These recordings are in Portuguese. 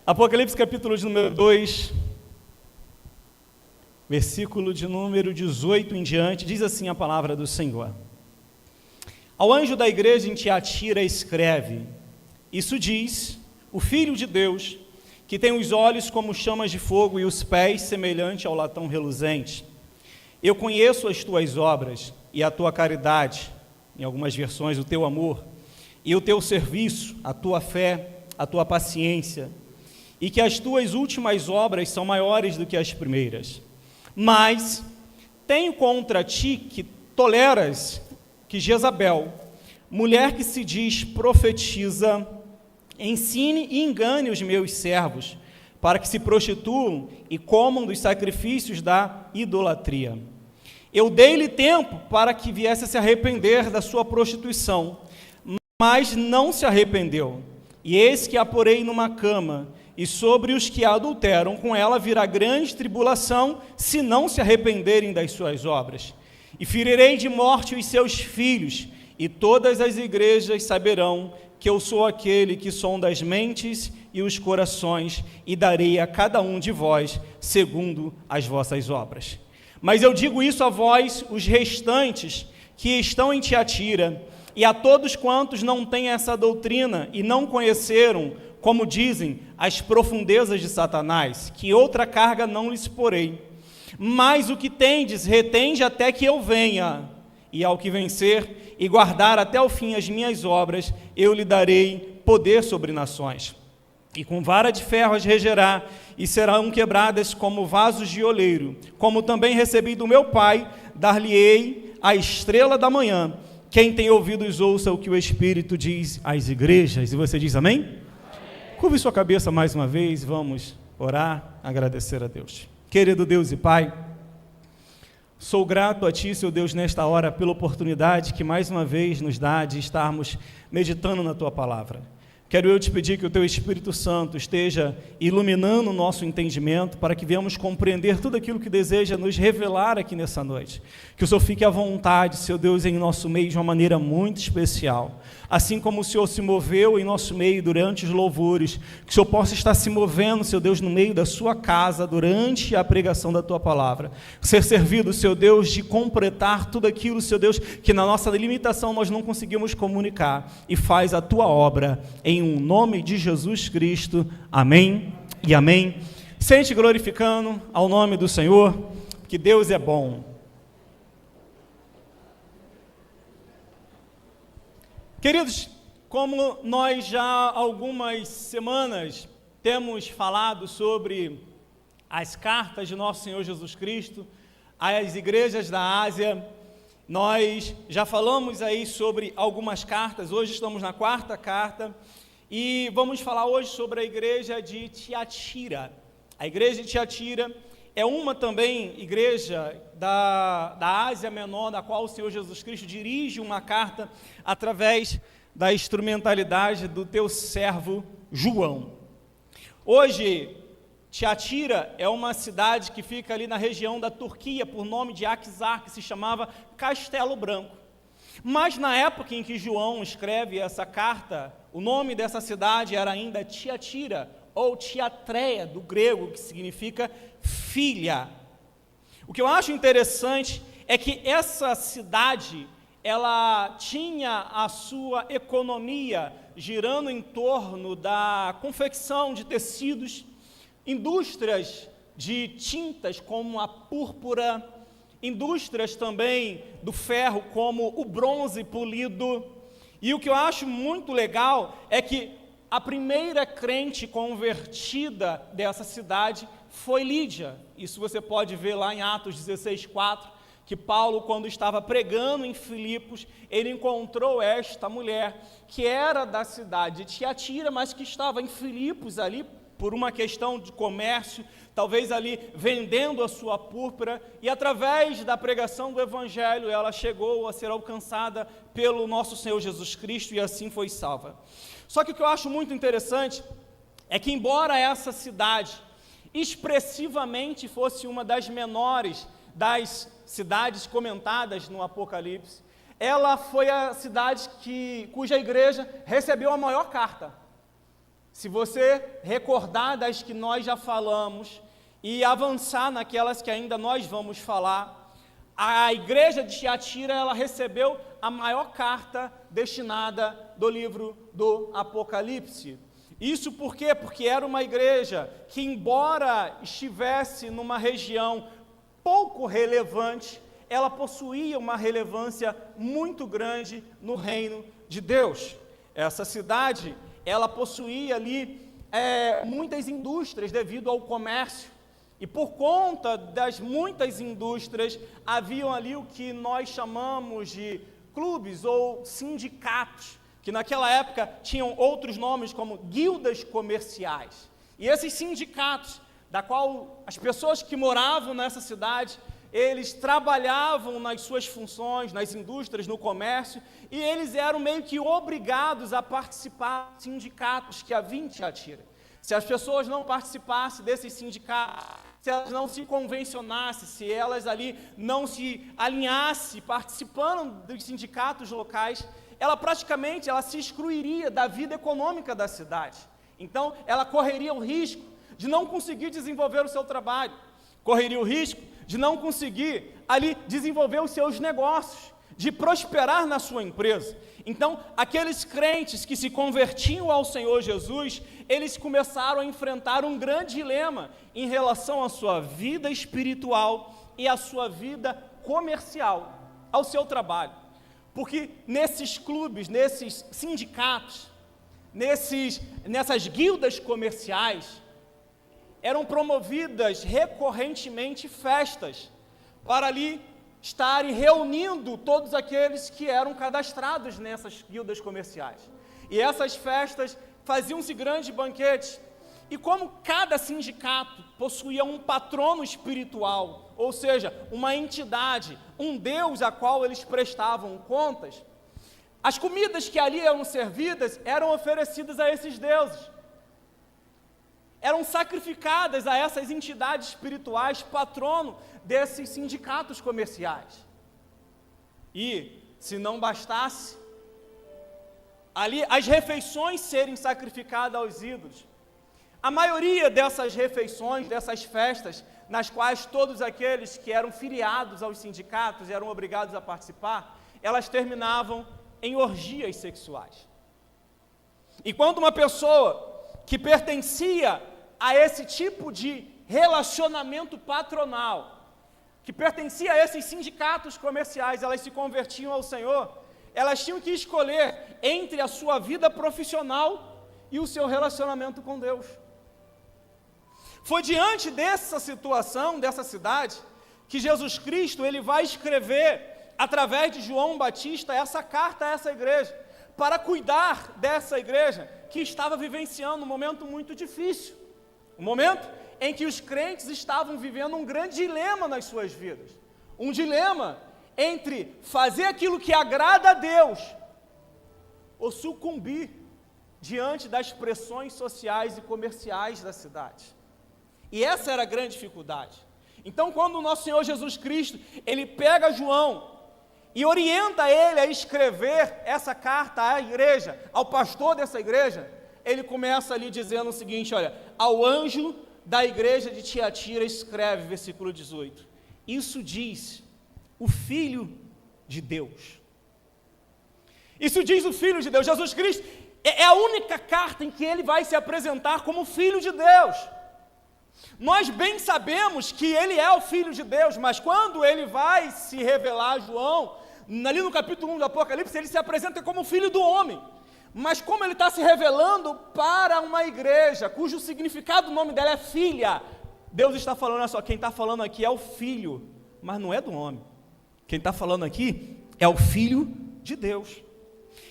Apocalipse capítulo de número 2, versículo de número 18 em diante, diz assim a palavra do Senhor. Ao anjo da igreja em Tiatira escreve: isso diz o Filho de Deus, que tem os olhos como chamas de fogo e os pés semelhante ao latão reluzente. Eu conheço as tuas obras e a tua caridade, em algumas versões o teu amor, e o teu serviço, a tua fé, a tua paciência, e que as tuas últimas obras são maiores do que as primeiras. Mas tenho contra ti que toleras que Jezabel, mulher que se diz profetiza, ensine e engane os meus servos, para que se prostituam e comam dos sacrifícios da idolatria. Eu dei-lhe tempo para que viesse a se arrepender da sua prostituição, mas não se arrependeu. E eis que a porei numa cama, e sobre os que a adulteram com ela virá grande tribulação, se não se arrependerem das suas obras. E ferirei de morte os seus filhos, e todas as igrejas saberão que eu sou aquele que sonda as mentes e os corações, e darei a cada um de vós segundo as vossas obras. Mas eu digo isso a vós, os restantes, que estão em Tiatira, e a todos quantos não têm essa doutrina e não conheceram, como dizem, as profundezas de Satanás, que outra carga não lhes porei. Mas o que tendes, retende até que eu venha, e ao que vencer e guardar até o fim as minhas obras, eu lhe darei poder sobre nações. E com vara de ferro as regerá, e serão quebradas como vasos de oleiro. Como também recebi do meu Pai, dar-lhe-ei a estrela da manhã. Quem tem ouvidos, ouça o que o Espírito diz às igrejas. E você diz amém? Amém. Curve sua cabeça mais uma vez, vamos orar, agradecer a Deus. Querido Deus e Pai, sou grato a Ti, seu Deus, nesta hora, pela oportunidade que mais uma vez nos dá de estarmos meditando na Tua palavra. Quero eu te pedir que o Teu Espírito Santo esteja iluminando o nosso entendimento para que venhamos compreender tudo aquilo que deseja nos revelar aqui nessa noite. Que o Senhor fique à vontade, seu Deus, em nosso meio de uma maneira muito especial. Assim como o Senhor se moveu em nosso meio durante os louvores, que o Senhor possa estar se movendo, seu Deus, no meio da sua casa durante a pregação da Tua palavra. Ser servido, seu Deus, de completar tudo aquilo, seu Deus, que na nossa limitação nós não conseguimos comunicar, e faz a Tua obra em nome de Jesus Cristo, amém e amém. Sente glorificando ao nome do Senhor, que Deus é bom. Queridos, como nós já há algumas semanas temos falado sobre as cartas de nosso Senhor Jesus Cristo às igrejas da Ásia, nós já falamos aí sobre algumas cartas. Hoje estamos na quarta carta, e vamos falar hoje sobre a igreja de Tiatira. A igreja de Tiatira é uma também igreja da Ásia Menor, da qual o Senhor Jesus Cristo dirige uma carta através da instrumentalidade do teu servo João. Hoje, Tiatira é uma cidade que fica ali na região da Turquia, por nome de Aksar, que se chamava Castelo Branco. Mas na época em que João escreve essa carta, o nome dessa cidade era ainda Tiatira, ou Tiatreia, do grego, que significa filha. O que eu acho interessante é que essa cidade, ela tinha a sua economia girando em torno da confecção de tecidos, indústrias de tintas como a púrpura, indústrias também do ferro como o bronze polido. E o que eu acho muito legal é que a primeira crente convertida dessa cidade foi Lídia. Isso você pode ver lá em Atos 16:4, que Paulo, quando estava pregando em Filipos, ele encontrou esta mulher, que era da cidade de Tiatira, mas que estava em Filipos ali, por uma questão de comércio, talvez ali vendendo a sua púrpura, e através da pregação do Evangelho, ela chegou a ser alcançada pelo nosso Senhor Jesus Cristo, e assim foi salva. Só que o que eu acho muito interessante é que, embora essa cidade expressivamente fosse uma das menores das cidades comentadas no Apocalipse, ela foi a cidade cuja igreja recebeu a maior carta. se você recordar das que nós já falamos e avançar naquelas que ainda nós vamos falar, a igreja de Tiatira, ela recebeu a maior carta destinada do livro do Apocalipse. Isso por quê? Porque era uma igreja que, embora estivesse numa região pouco relevante, ela possuía uma relevância muito grande no reino de Deus. Essa cidade, ela possuía ali muitas indústrias devido ao comércio, e por conta das muitas indústrias, haviam ali o que nós chamamos de clubes ou sindicatos, que naquela época tinham outros nomes como guildas comerciais. E esses sindicatos, da qual as pessoas que moravam nessa cidade, eles trabalhavam nas suas funções, nas indústrias, no comércio, e eles eram meio que obrigados a participar de sindicatos que havia em Tiatira. Se as pessoas não participassem desses sindicatos, se elas não se convencionassem, se elas ali não se alinhassem participando dos sindicatos locais, ela praticamente se excluiria da vida econômica da cidade. Então, ela correria o risco de não conseguir desenvolver o seu trabalho, correria o risco de não conseguir ali desenvolver os seus negócios, de prosperar na sua empresa. Então, aqueles crentes que se convertiam ao Senhor Jesus, eles começaram a enfrentar um grande dilema em relação à sua vida espiritual e à sua vida comercial, ao seu trabalho. Porque nesses clubes, nesses sindicatos, nessas guildas comerciais, eram promovidas recorrentemente festas para ali estarem reunindo todos aqueles que eram cadastrados nessas guildas comerciais. E essas festas faziam-se grandes banquetes. E como cada sindicato possuía um patrono espiritual, ou seja, uma entidade, um Deus a qual eles prestavam contas, as comidas que ali eram servidas eram oferecidas a esses deuses. Eram sacrificadas a essas entidades espirituais, patrono desses sindicatos comerciais. E, se não bastasse, ali as refeições serem sacrificadas aos ídolos. A maioria dessas refeições, dessas festas, nas quais todos aqueles que eram filiados aos sindicatos eram obrigados a participar, elas terminavam em orgias sexuais. E quando uma pessoa que pertencia a esse tipo de relacionamento patronal, que pertencia a esses sindicatos comerciais, elas se convertiam ao Senhor, elas tinham que escolher entre a sua vida profissional e o seu relacionamento com Deus. Foi diante dessa situação, dessa cidade, que Jesus Cristo ele vai escrever, através de João Batista, essa carta a essa igreja, para cuidar dessa igreja que estava vivenciando um momento muito difícil, um momento em que os crentes estavam vivendo um grande dilema nas suas vidas, um dilema entre fazer aquilo que agrada a Deus ou sucumbir diante das pressões sociais e comerciais da cidade. E essa era a grande dificuldade. Então, quando o nosso Senhor Jesus Cristo, ele pega João e orienta ele a escrever essa carta à igreja, ao pastor dessa igreja, ele começa ali dizendo o seguinte, olha, ao anjo da igreja de Tiatira escreve, versículo 18, isso diz o Filho de Deus. Isso diz o Filho de Deus. Jesus Cristo é a única carta em que ele vai se apresentar como Filho de Deus. Nós bem sabemos que ele é o Filho de Deus, mas quando ele vai se revelar a João, ali no capítulo 1 do Apocalipse, ele se apresenta como Filho do Homem. Mas como ele está se revelando para uma igreja, cujo significado do nome dela é filha, Deus está falando, olha só, quem está falando aqui é o Filho, mas não é do homem. Quem está falando aqui é o Filho de Deus.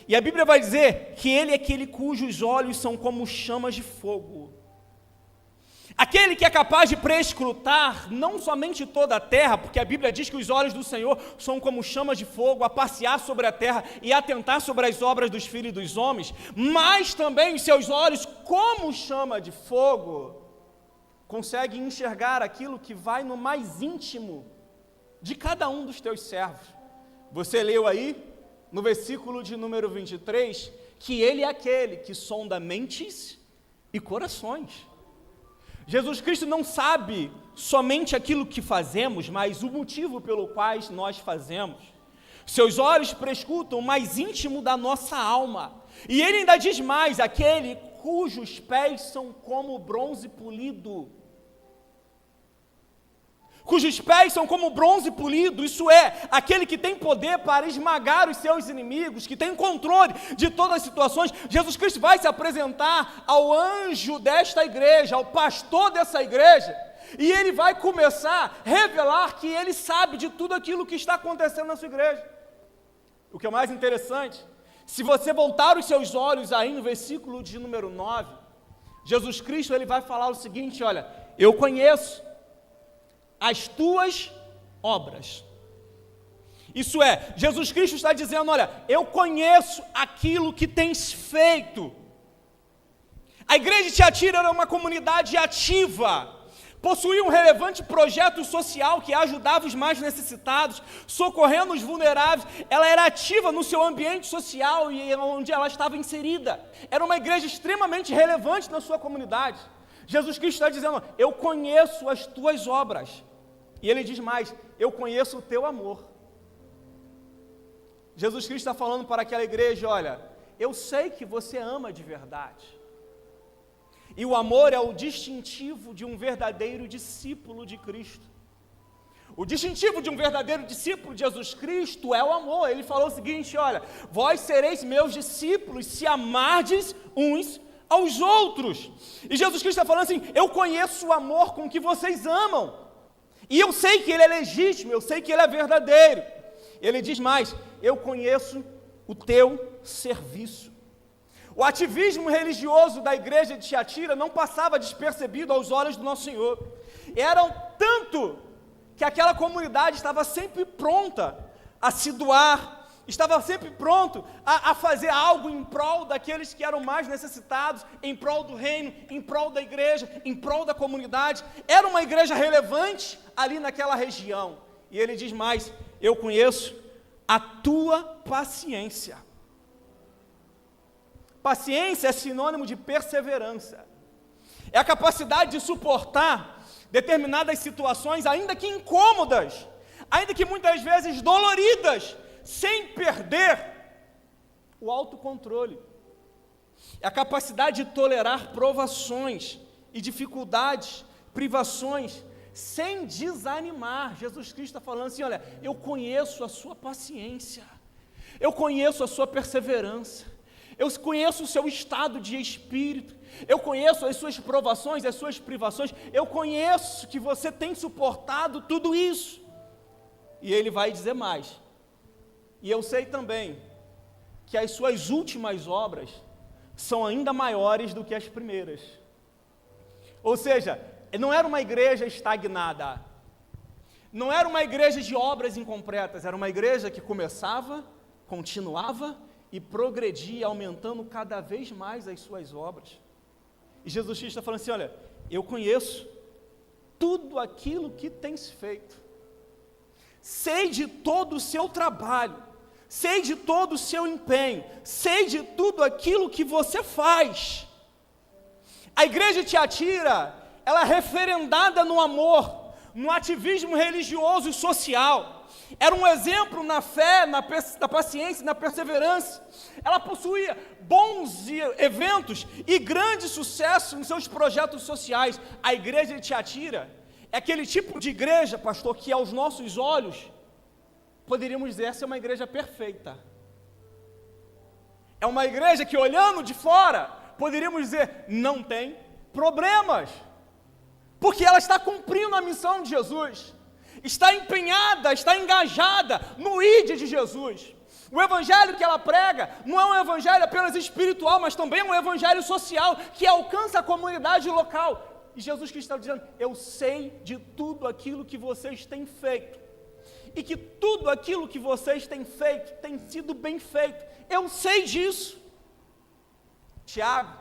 E a Bíblia vai dizer que ele é aquele cujos olhos são como chamas de fogo. Aquele que é capaz de prescrutar não somente toda a terra, porque a Bíblia diz que os olhos do Senhor são como chamas de fogo, a passear sobre a terra e atentar sobre as obras dos filhos e dos homens, mas também os seus olhos, como chama de fogo, conseguem enxergar aquilo que vai no mais íntimo de cada um dos teus servos. Você leu aí, no versículo de número 23, que ele é aquele que sonda mentes e corações. Jesus Cristo não sabe somente aquilo que fazemos, mas o motivo pelo qual nós fazemos. Seus olhos prescrutam o mais íntimo da nossa alma. E ele ainda diz mais: aquele cujos pés são como bronze polido. Cujos pés são como bronze polido, isso é, aquele que tem poder para esmagar os seus inimigos, que tem controle de todas as situações. Jesus Cristo vai se apresentar ao anjo desta igreja, ao pastor dessa igreja, e ele vai começar a revelar que ele sabe de tudo aquilo que está acontecendo na sua igreja. O que é mais interessante, se você voltar os seus olhos aí no versículo de número 9, Jesus Cristo ele vai falar o seguinte: olha, eu conheço as tuas obras. Isso é, Jesus Cristo está dizendo: olha, eu conheço aquilo que tens feito. A igreja de Tiatira era uma comunidade ativa, possuía um relevante projeto social que ajudava os mais necessitados, socorrendo os vulneráveis. Ela era ativa no seu ambiente social e onde ela estava inserida. Era uma igreja extremamente relevante na sua comunidade. Jesus Cristo está dizendo: eu conheço as tuas obras. E ele diz mais: eu conheço o teu amor. Jesus Cristo está falando para aquela igreja: olha, eu sei que você ama de verdade. E o amor é o distintivo de um verdadeiro discípulo de Cristo. O distintivo de um verdadeiro discípulo de Jesus Cristo é o amor. Ele falou o seguinte: olha, vós sereis meus discípulos se amardes uns aos outros. E Jesus Cristo está falando assim: eu conheço o amor com que vocês amam. E eu sei que ele é legítimo, eu sei que ele é verdadeiro. Ele diz mais: eu conheço o teu serviço. O ativismo religioso da igreja de Tiatira não passava despercebido aos olhos do nosso Senhor. Eram tanto que aquela comunidade estava sempre pronta a se doar, estava sempre pronto a fazer algo em prol daqueles que eram mais necessitados, em prol do reino, em prol da igreja, em prol da comunidade. Era uma igreja relevante ali naquela região. E ele diz mais: eu conheço a tua paciência. Paciência é sinônimo de perseverança. É a capacidade de suportar determinadas situações, ainda que incômodas, ainda que muitas vezes doloridas, sem perder o autocontrole. É a capacidade de tolerar provações e dificuldades, privações, sem desanimar. Jesus Cristo está falando assim: olha, eu conheço a sua paciência, eu conheço a sua perseverança, eu conheço o seu estado de espírito, eu conheço as suas provações, as suas privações, eu conheço que você tem suportado tudo isso. E ele vai dizer mais: e eu sei também que as suas últimas obras são ainda maiores do que as primeiras. Ou seja, não era uma igreja estagnada, não era uma igreja de obras incompletas, era uma igreja que começava, continuava e progredia, aumentando cada vez mais as suas obras. E Jesus Cristo está falando assim: olha, eu conheço tudo aquilo que tens feito, sei de todo o seu trabalho, sei de todo o seu empenho, sei de tudo aquilo que você faz. A igreja de Tiatira, ela é referendada no amor, no ativismo religioso e social. Era um exemplo na fé, na paciência, na perseverança. Ela possuía bons eventos e grande sucesso em seus projetos sociais. A igreja de Tiatira é aquele tipo de igreja, pastor, que aos nossos olhos poderíamos dizer essa é uma igreja perfeita. É uma igreja que, olhando de fora, poderíamos dizer não tem problemas, porque ela está cumprindo a missão de Jesus, está empenhada, está engajada no ID de Jesus. O evangelho que ela prega não é um evangelho apenas espiritual, mas também é um evangelho social que alcança a comunidade local. E Jesus Cristo está dizendo: eu sei de tudo aquilo que vocês têm feito, e que tudo aquilo que vocês têm feito tem sido bem feito. Eu sei disso. Tiago,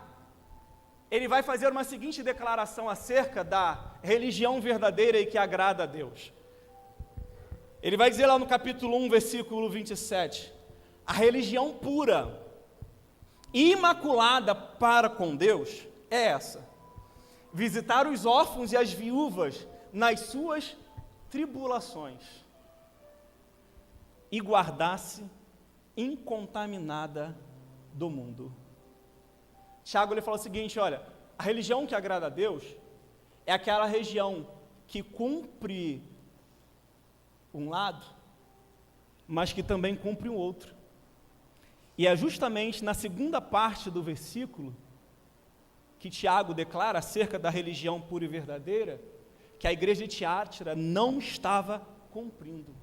ele vai fazer uma seguinte declaração acerca da religião verdadeira e que agrada a Deus. Ele vai dizer lá no capítulo 1, versículo 27, a religião pura e imaculada para com Deus é essa: visitar os órfãos e as viúvas nas suas tribulações e guardar-se incontaminada do mundo. Tiago ele fala o seguinte: olha, a religião que agrada a Deus é aquela religião que cumpre um lado, mas que também cumpre o outro. E é justamente na segunda parte do versículo que Tiago declara acerca da religião pura e verdadeira, que a igreja de Tiátira não estava cumprindo.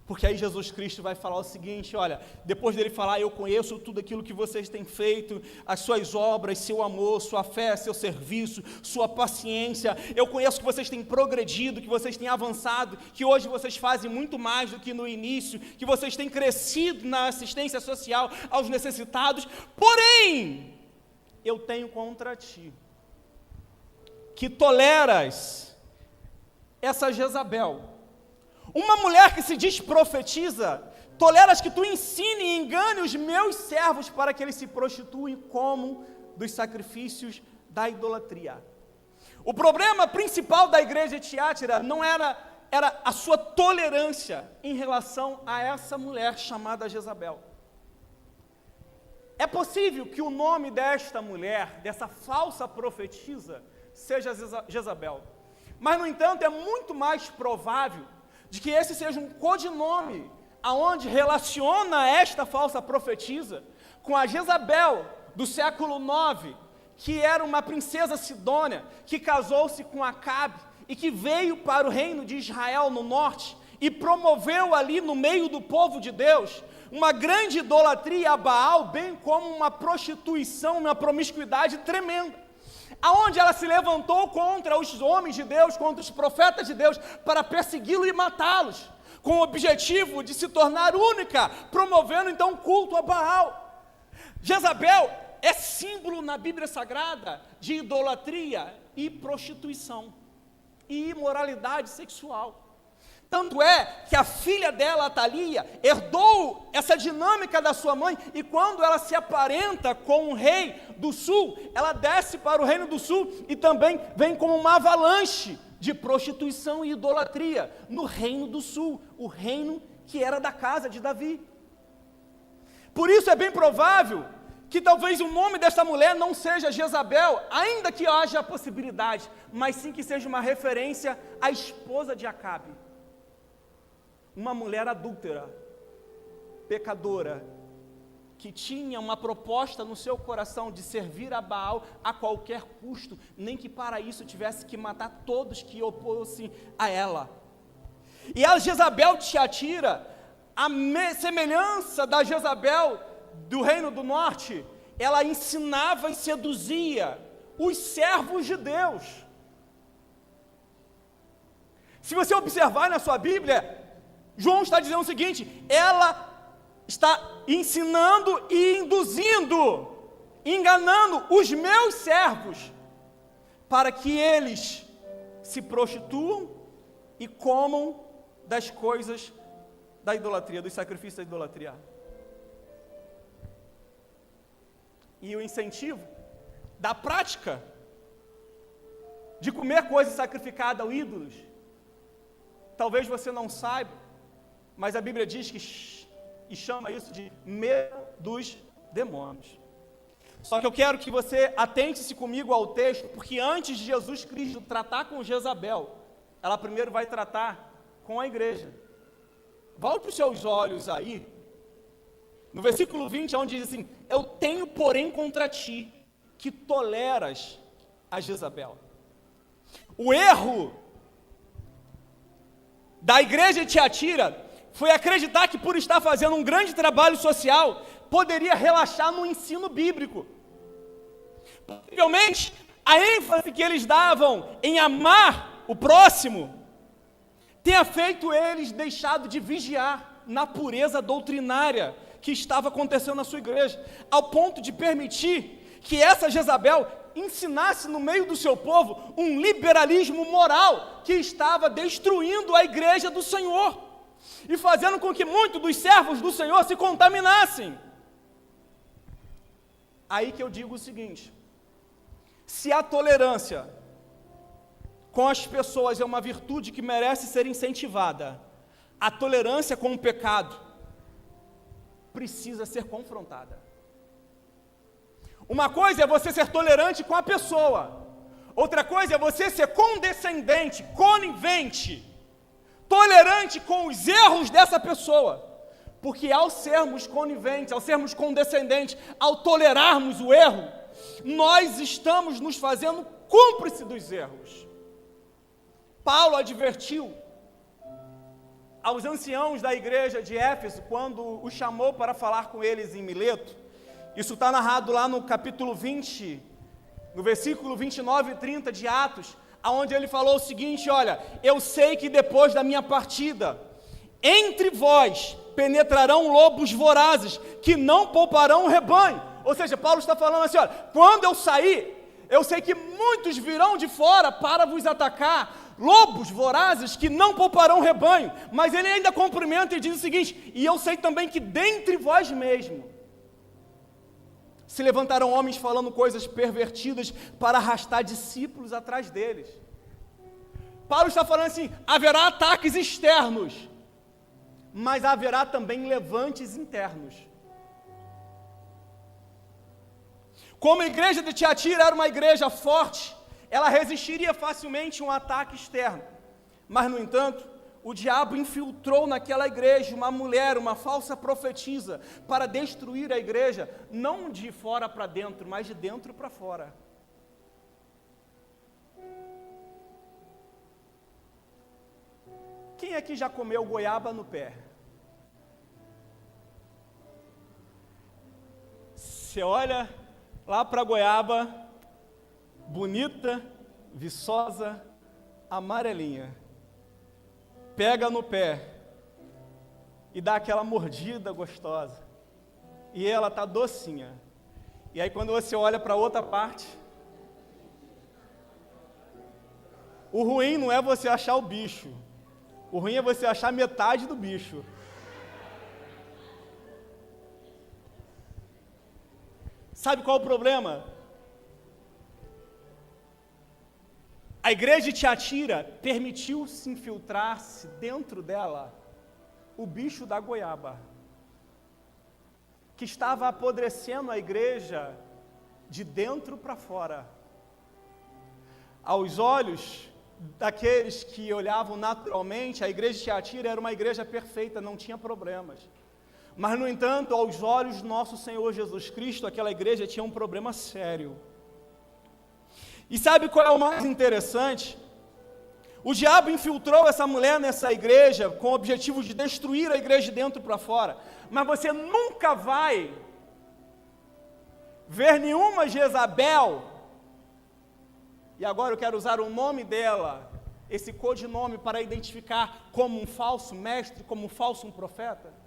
Porque aí Jesus Cristo vai falar o seguinte: olha, depois dele falar, eu conheço tudo aquilo que vocês têm feito, as suas obras, seu amor, sua fé, seu serviço, sua paciência, eu conheço que vocês têm progredido, que vocês têm avançado, que hoje vocês fazem muito mais do que no início, que vocês têm crescido na assistência social aos necessitados, porém, eu tenho contra ti, que toleras essa Jezabel, uma mulher que se diz profetiza, toleras que tu ensine e engane os meus servos para que eles se prostituem como dos sacrifícios da idolatria. O problema principal da igreja de Tiátira não era a sua tolerância em relação a essa mulher chamada Jezabel. É possível que o nome desta mulher, dessa falsa profetisa, seja Jezabel, mas no entanto é muito mais provável de que esse seja um codinome, aonde relaciona esta falsa profetisa com a Jezabel do século 9, que era uma princesa sidônia, que casou-se com Acabe, e que veio para o reino de Israel no norte, e promoveu ali no meio do povo de Deus, uma grande idolatria a Baal, bem como uma prostituição, uma promiscuidade tremenda, aonde ela se levantou contra os homens de Deus, contra os profetas de Deus, para persegui-los e matá-los, com o objetivo de se tornar única, promovendo então culto a Baal. Jezabel é símbolo na Bíblia Sagrada de idolatria e prostituição, e imoralidade sexual. Tanto é que a filha dela, Atalia, herdou essa dinâmica da sua mãe, e quando ela se aparenta com o rei do sul, ela desce para o reino do sul, e também vem como uma avalanche de prostituição e idolatria no reino do sul, o reino que era da casa de Davi. Por isso é bem provável que talvez o nome dessa mulher não seja Jezabel, ainda que haja a possibilidade, mas sim que seja uma referência à esposa de Acabe. Uma mulher adúltera, pecadora, que tinha uma proposta no seu coração de servir a Baal a qualquer custo, nem que para isso tivesse que matar todos que opôssem a ela. E a Jezabel de Tiatira, a semelhança da Jezabel do reino do norte, ela ensinava e seduzia os servos de Deus. Se você observar na sua Bíblia, João está dizendo o seguinte: ela está ensinando e induzindo, enganando os meus servos, para que eles se prostituam e comam das coisas da idolatria, dos sacrifícios da idolatria. E o incentivo da prática de comer coisas sacrificadas a ídolos, talvez você não saiba, mas a Bíblia diz que e chama isso de medo dos demônios. Só que eu quero que você atente-se comigo ao texto, porque antes de Jesus Cristo tratar com Jezabel, ela primeiro vai tratar com a igreja. Volte os seus olhos aí, no versículo 20, onde diz assim: eu tenho porém contra ti, que toleras a Jezabel. O erro da igreja de Tiatira foi acreditar que por estar fazendo um grande trabalho social, poderia relaxar no ensino bíblico. Possivelmente, a ênfase que eles davam em amar o próximo, tenha feito eles deixado de vigiar na pureza doutrinária que estava acontecendo na sua igreja, ao ponto de permitir que essa Jezabel ensinasse no meio do seu povo um liberalismo moral que estava destruindo a igreja do Senhor e fazendo com que muitos dos servos do Senhor se contaminassem. Aí que eu digo o seguinte: Se a tolerância com as pessoas é uma virtude que merece ser incentivada, a tolerância com o pecado precisa ser confrontada. Uma coisa é você ser tolerante com a pessoa, outra coisa é você ser condescendente, conivente, tolerante com os erros dessa pessoa. Porque ao sermos coniventes, ao sermos condescendentes, ao tolerarmos o erro, nós estamos nos fazendo cúmplice dos erros. Paulo advertiu aos anciãos da igreja de Éfeso, quando os chamou para falar com eles em Mileto. Isso está narrado lá no capítulo 20, no versículo 29 e 30 de Atos, onde ele falou o seguinte: olha, eu sei que depois da minha partida, entre vós penetrarão lobos vorazes, que não pouparão o rebanho. Ou seja, Paulo está falando assim, olha, quando eu sair, eu sei que muitos virão de fora para vos atacar, lobos vorazes que não pouparão o rebanho. Mas ele ainda cumprimenta e diz o seguinte: e eu sei também que dentre vós mesmo se levantarão homens falando coisas pervertidas para arrastar discípulos atrás deles. Paulo está falando assim, haverá ataques externos, mas haverá também levantes internos. Como a igreja de Tiatira era uma igreja forte, ela resistiria facilmente a um ataque externo. Mas, no entanto, o diabo infiltrou naquela igreja uma mulher, uma falsa profetisa, para destruir a igreja, não de fora para dentro, mas de dentro para fora. Quem aqui já comeu goiaba no pé? Você olha lá para a goiaba, bonita, viçosa, amarelinha, pega no pé e dá aquela mordida gostosa, e ela está docinha, e aí quando você olha para outra parte, o ruim não é você achar o bicho, o ruim é você achar metade do bicho. Sabe qual é o problema? A igreja de Tiatira permitiu-se infiltrar-se dentro dela o bicho da goiaba, que estava apodrecendo a igreja de dentro para fora. Aos olhos daqueles que olhavam naturalmente, a igreja de Tiatira era uma igreja perfeita, não tinha problemas. Mas, no entanto, aos olhos do nosso Senhor Jesus Cristo, aquela igreja tinha um problema sério. E sabe qual é o mais interessante? O diabo infiltrou essa mulher nessa igreja com o objetivo de destruir a igreja de dentro para fora. Mas você nunca vai ver nenhuma Jezabel, e agora eu quero usar o nome dela, esse codinome para identificar como um falso mestre, como um falso profeta,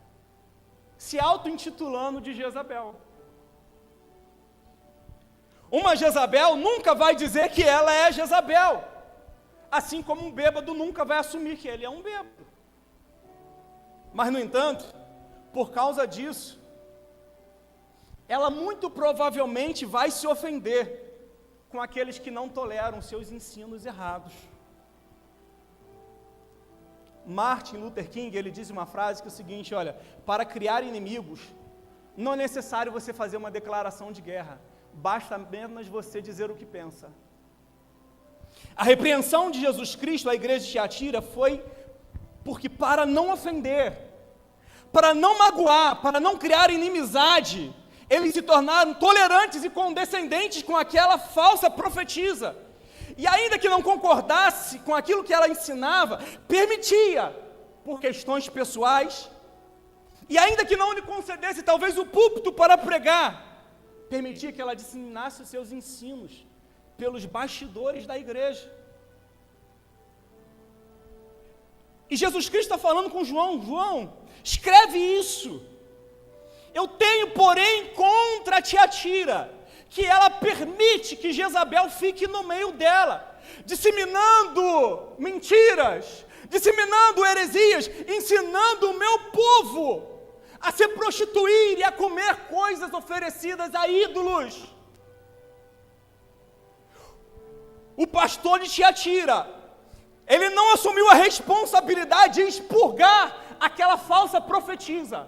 se auto-intitulando de Jezabel. Uma Jezabel nunca vai dizer que ela é Jezabel, assim como um bêbado nunca vai assumir que ele é um bêbado. Mas, no entanto, por causa disso, ela muito provavelmente vai se ofender com aqueles que não toleram seus ensinos errados. Martin Luther King, ele diz uma frase que é o seguinte, olha, para criar inimigos, não é necessário você fazer uma declaração de guerra, basta apenas você dizer o que pensa. A repreensão de Jesus Cristo à igreja de Tiatira foi porque, para não ofender, para não magoar, para não criar inimizade, eles se tornaram tolerantes e condescendentes com aquela falsa profetisa. E ainda que não concordasse com aquilo que ela ensinava, permitia, por questões pessoais, e ainda que não lhe concedesse talvez o púlpito para pregar, permitia que ela disseminasse os seus ensinos pelos bastidores da igreja. E Jesus Cristo está falando com João, João, escreve isso. Eu tenho, porém, contra Tiatira, que ela permite que Jezabel fique no meio dela, disseminando mentiras, disseminando heresias, ensinando o meu povo a se prostituir e a comer coisas oferecidas a ídolos. o pastor de Tiatira, ele não assumiu a responsabilidade de expurgar aquela falsa profetisa.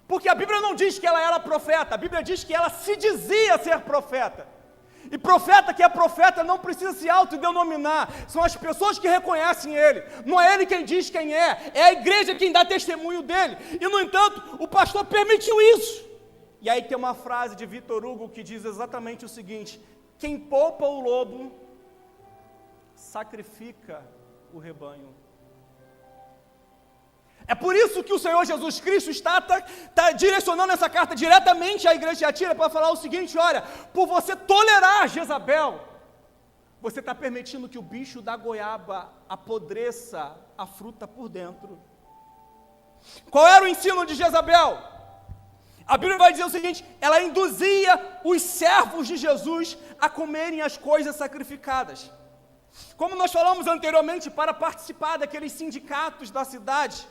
Porque a Bíblia não diz que ela era profeta, a Bíblia diz que ela se dizia ser profeta. E profeta que é profeta não precisa se autodenominar, são as pessoas que reconhecem ele, não é ele quem diz quem é a igreja quem dá testemunho dele. E no entanto, o pastor permitiu isso. E aí tem uma frase de Victor Hugo que diz exatamente o seguinte: quem poupa o lobo, sacrifica o rebanho. É por isso que o Senhor Jesus Cristo está direcionando essa carta diretamente à igreja de Tiatira para falar o seguinte: olha, por você tolerar Jezabel, você está permitindo que o bicho da goiaba apodreça a fruta por dentro. Qual era o ensino de Jezabel? A Bíblia vai dizer o seguinte: ela induzia os servos de Jesus a comerem as coisas sacrificadas. Como nós falamos anteriormente, para participar daqueles sindicatos da cidade,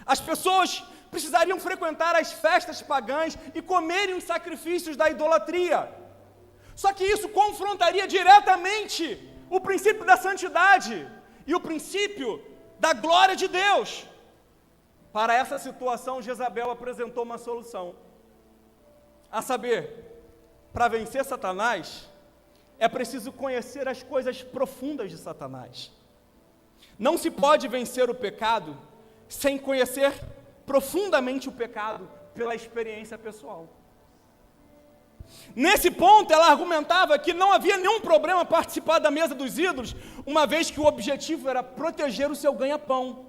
as pessoas precisariam frequentar as festas pagãs e comerem os sacrifícios da idolatria. Só que isso confrontaria diretamente o princípio da santidade e o princípio da glória de Deus. Para essa situação, Jezabel apresentou uma solução. A saber, para vencer Satanás, é preciso conhecer as coisas profundas de Satanás. Não se pode vencer o pecado sem conhecer profundamente o pecado pela experiência pessoal. Nesse ponto, ela argumentava que não havia nenhum problema participar da mesa dos ídolos, uma vez que o objetivo era proteger o seu ganha-pão.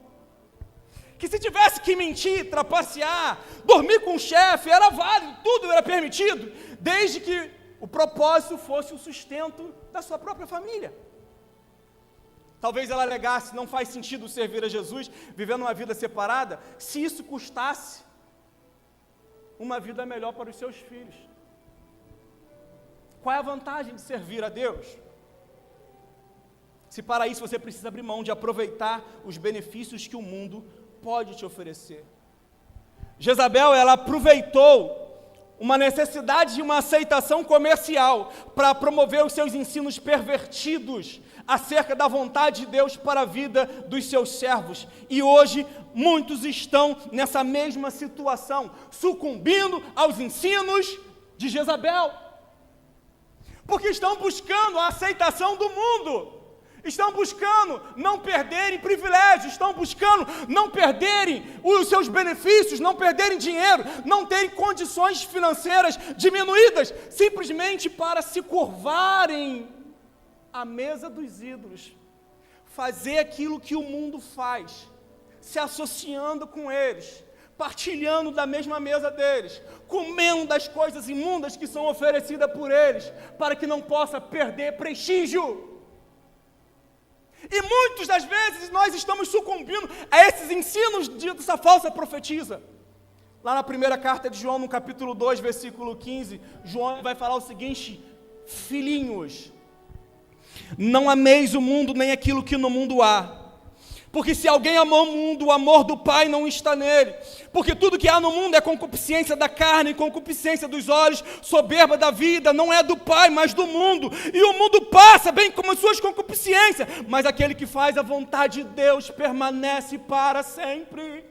Que se tivesse que mentir, trapacear, dormir com o chefe, era válido, tudo era permitido, desde que o propósito fosse o sustento da sua própria família. Talvez ela alegasse: não faz sentido servir a Jesus, vivendo uma vida separada, se isso custasse uma vida melhor para os seus filhos. Qual é a vantagem de servir a Deus? Se para isso você precisa abrir mão de aproveitar os benefícios que o mundo pode te oferecer. Jezabel, ela aproveitou uma necessidade de uma aceitação comercial para promover os seus ensinos pervertidos acerca da vontade de Deus para a vida dos seus servos. E hoje muitos estão nessa mesma situação, sucumbindo aos ensinos de Jezabel, porque estão buscando a aceitação do mundo, estão buscando não perderem privilégios, estão buscando não perderem os seus benefícios, não perderem dinheiro, não terem condições financeiras diminuídas, simplesmente para se curvarem à mesa dos ídolos, fazer aquilo que o mundo faz, se associando com eles, partilhando da mesma mesa deles, comendo das coisas imundas que são oferecidas por eles, para que não possa perder prestígio. E muitas das vezes nós estamos sucumbindo a esses ensinos dessa falsa profetisa. Lá na primeira carta de João, no capítulo 2, versículo 15, João vai falar o seguinte: filhinhos, não ameis o mundo nem aquilo que no mundo há. Porque se alguém amou o mundo, o amor do Pai não está nele. Porque tudo que há no mundo é concupiscência da carne, concupiscência dos olhos, soberba da vida, não é do Pai, mas do mundo. E o mundo passa, bem como as suas concupiscências, mas aquele que faz a vontade de Deus permanece para sempre.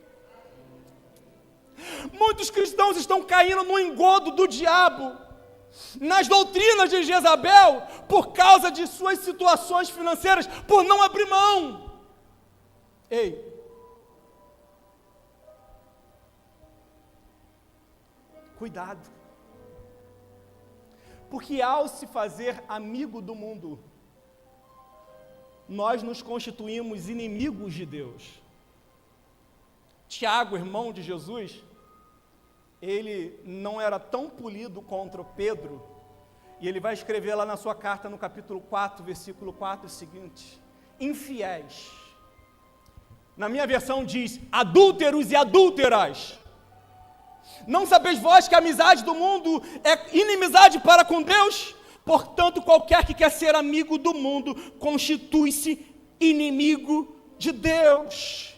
Muitos cristãos estão caindo no engodo do diabo, nas doutrinas de Jezabel, por causa de suas situações financeiras, por não abrir mão. Ei, cuidado, porque ao se fazer amigo do mundo, nós nos constituímos inimigos de Deus. Tiago, irmão de Jesus, ele não era tão polido contra Pedro, e ele vai escrever lá na sua carta, no capítulo 4, versículo 4, o seguinte: infiéis. Na minha versão diz: adúlteros e adúlteras. Não sabeis vós que a amizade do mundo é inimizade para com Deus? Portanto, qualquer que quer ser amigo do mundo constitui-se inimigo de Deus.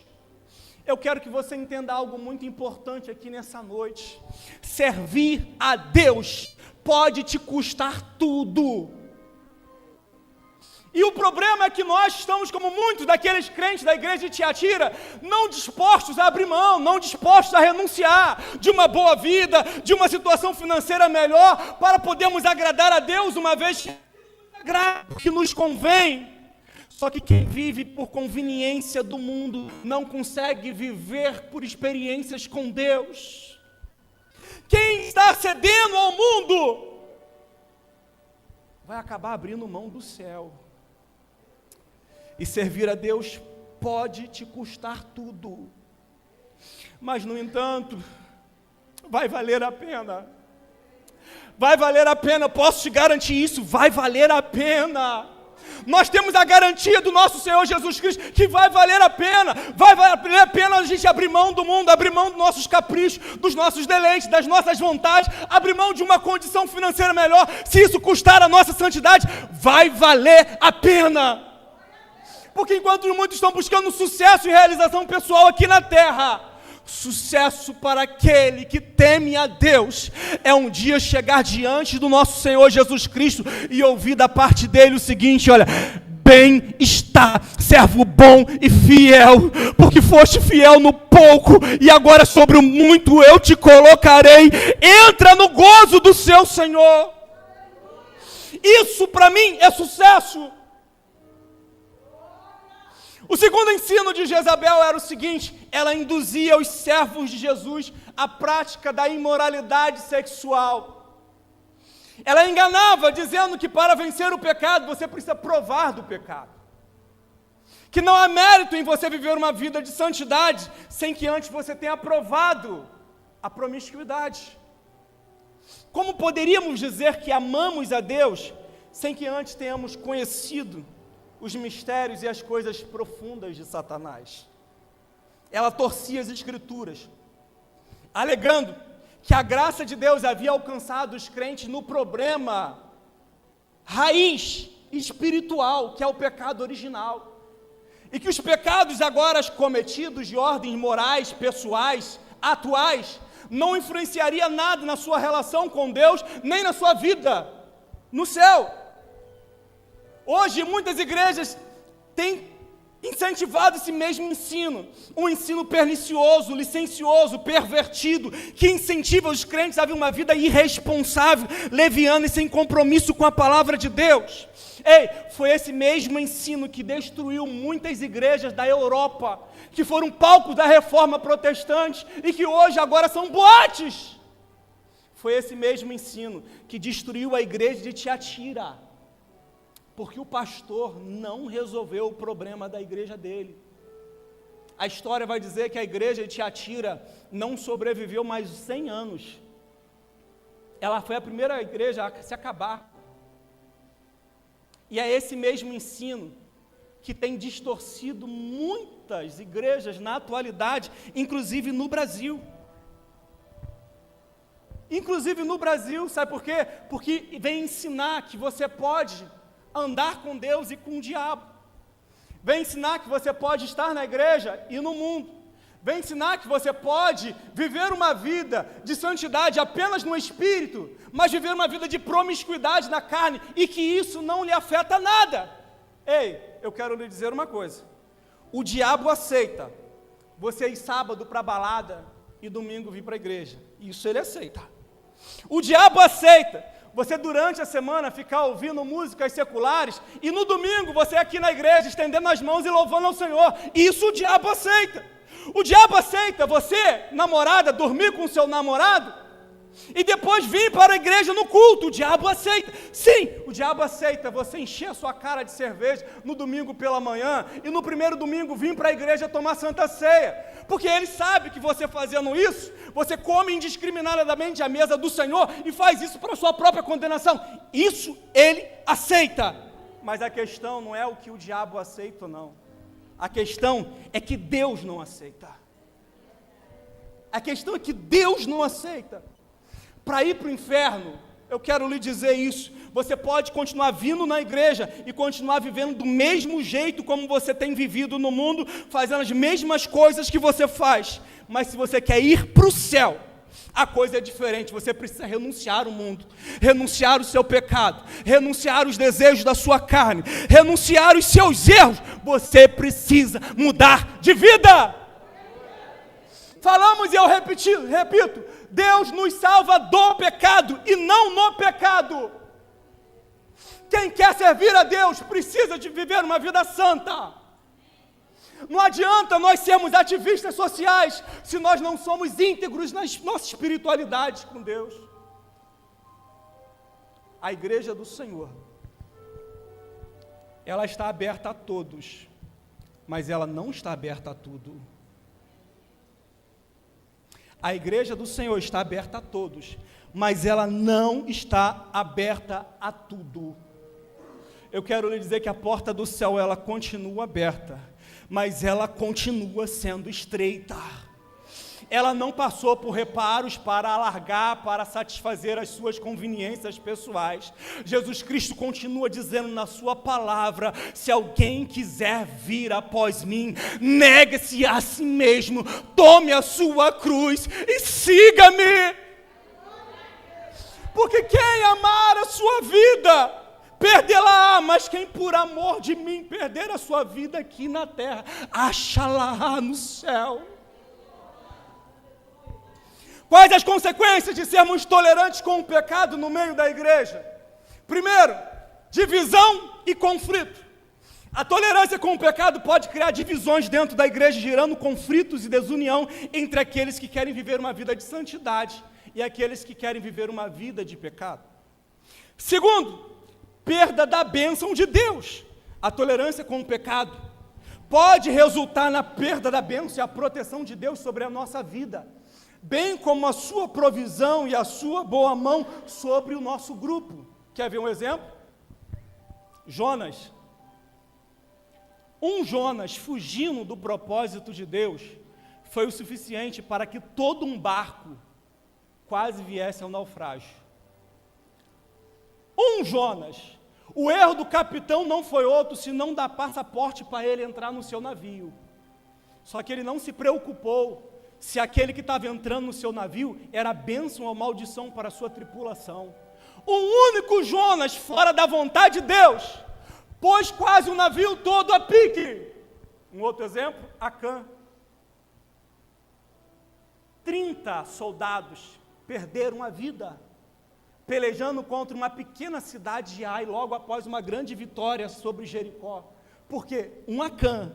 Eu quero que você entenda algo muito importante aqui nessa noite. Servir a Deus pode te custar tudo. E o problema é que nós estamos, como muitos daqueles crentes da igreja de Tiatira, não dispostos a abrir mão, não dispostos a renunciar de uma boa vida, de uma situação financeira melhor, para podermos agradar a Deus, uma vez que nos convém. Só que quem vive por conveniência do mundo não consegue viver por experiências com Deus. Quem está cedendo ao mundo vai acabar abrindo mão do céu. E servir a Deus pode te custar tudo. Mas, no entanto, vai valer a pena. Vai valer a pena, posso te garantir isso, vai valer a pena. Nós temos a garantia do nosso Senhor Jesus Cristo que vai valer a pena. Vai valer a pena a gente abrir mão do mundo, abrir mão dos nossos caprichos, dos nossos deleites, das nossas vontades, abrir mão de uma condição financeira melhor. Se isso custar a nossa santidade, vai valer a pena. Porque enquanto muitos estão buscando sucesso e realização pessoal aqui na terra, sucesso para aquele que teme a Deus é um dia chegar diante do nosso Senhor Jesus Cristo e ouvir da parte dele o seguinte: olha, bem está, servo bom e fiel, porque foste fiel no pouco e agora sobre o muito eu te colocarei. Entra no gozo do seu Senhor. Isso para mim é sucesso. O segundo ensino de Jezabel era o seguinte: ela induzia os servos de Jesus à prática da imoralidade sexual. Ela enganava dizendo que para vencer o pecado você precisa provar do pecado, que não há mérito em você viver uma vida de santidade sem que antes você tenha provado a promiscuidade. Como poderíamos dizer que amamos a Deus sem que antes tenhamos conhecido os mistérios e as coisas profundas de Satanás? Ela torcia as Escrituras, alegando que a graça de Deus havia alcançado os crentes no problema raiz espiritual, que é o pecado original, e que os pecados agora cometidos de ordens morais, pessoais, atuais, não influenciaria nada na sua relação com Deus, nem na sua vida no céu. Hoje, muitas igrejas têm incentivado esse mesmo ensino, um ensino pernicioso, licencioso, pervertido, que incentiva os crentes a viver uma vida irresponsável, leviana e sem compromisso com a palavra de Deus. Foi esse mesmo ensino que destruiu muitas igrejas da Europa, que foram palcos da reforma protestante e que hoje agora são boates. Foi esse mesmo ensino que destruiu a igreja de Tiatira, porque o pastor não resolveu o problema da igreja dele. A história vai dizer que a igreja de Tiatira não sobreviveu mais 100 anos. Ela foi a primeira igreja a se acabar. E é esse mesmo ensino que tem distorcido muitas igrejas na atualidade, inclusive no Brasil. Inclusive no Brasil, sabe por quê? Porque vem ensinar que você pode andar com Deus e com o diabo. Vem ensinar que você pode estar na igreja e no mundo. Vem ensinar que você pode viver uma vida de santidade apenas no espírito, mas viver uma vida de promiscuidade na carne, e que isso não lhe afeta nada. Eu quero lhe dizer uma coisa: o diabo aceita você ir sábado para a balada e domingo vir para a igreja. Isso ele aceita. O diabo aceita você durante a semana ficar ouvindo músicas seculares e no domingo você aqui na igreja estendendo as mãos e louvando ao Senhor. Isso o diabo aceita. O diabo aceita você, namorada, dormir com o seu namorado e depois vir para a igreja no culto. O diabo aceita. Sim, o diabo aceita você encher a sua cara de cerveja no domingo pela manhã e no primeiro domingo vir para a igreja tomar santa ceia. Porque ele sabe que você fazendo isso, você come indiscriminadamente à mesa do Senhor e faz isso para a sua própria condenação. Isso ele aceita. Mas a questão não é o que o diabo aceita ou não. A questão é que Deus não aceita. A questão é que Deus não aceita. Para ir para o inferno, eu quero lhe dizer isso: você pode continuar vindo na igreja e continuar vivendo do mesmo jeito como você tem vivido no mundo, fazendo as mesmas coisas que você faz, mas se você quer ir para o céu, A coisa é diferente, você precisa renunciar ao mundo, renunciar o seu pecado, renunciar os desejos da sua carne, renunciar os seus erros. Você precisa mudar de vida. Falamos e eu repito, Deus nos salva do pecado e não no pecado. Quem quer servir a Deus precisa de viver uma vida santa. Não adianta nós sermos ativistas sociais se nós não somos íntegros na nossa espiritualidade com Deus. A igreja do Senhor, ela está aberta a todos, mas ela não está aberta a tudo. A igreja do Senhor está aberta a todos, mas ela não está aberta a tudo. Eu quero lhe dizer que a porta do céu, ela continua aberta, mas ela continua sendo estreita. Ela não passou por reparos para alargar, para satisfazer as suas conveniências pessoais. Jesus Cristo continua dizendo na sua palavra: se alguém quiser vir após mim, negue-se a si mesmo, tome a sua cruz e siga-me. Porque quem amar a sua vida, perdê-la-á, mas quem por amor de mim perder a sua vida aqui na terra, acha-la no céu. Quais as consequências de sermos tolerantes com o pecado no meio da igreja? Primeiro, divisão e conflito. A tolerância com o pecado pode criar divisões dentro da igreja, gerando conflitos e desunião entre aqueles que querem viver uma vida de santidade e aqueles que querem viver uma vida de pecado. Segundo, perda da bênção de Deus. A tolerância com o pecado pode resultar na perda da bênção e a proteção de Deus sobre a nossa vida, bem como a sua provisão e a sua boa mão sobre o nosso grupo. Quer ver um exemplo? Jonas. Jonas fugindo do propósito de Deus foi o suficiente para que todo um barco quase viesse ao naufrágio. Jonas. O erro do capitão não foi outro senão dar passaporte para ele entrar no seu navio. Só que ele não se preocupou se aquele que estava entrando no seu navio era bênção ou maldição para a sua tripulação. O único Jonas fora da vontade de Deus pôs quase o navio todo a pique. Um outro exemplo, Acã. 30 soldados perderam a vida pelejando contra uma pequena cidade de Ai, logo após uma grande vitória sobre Jericó. Porque Acã,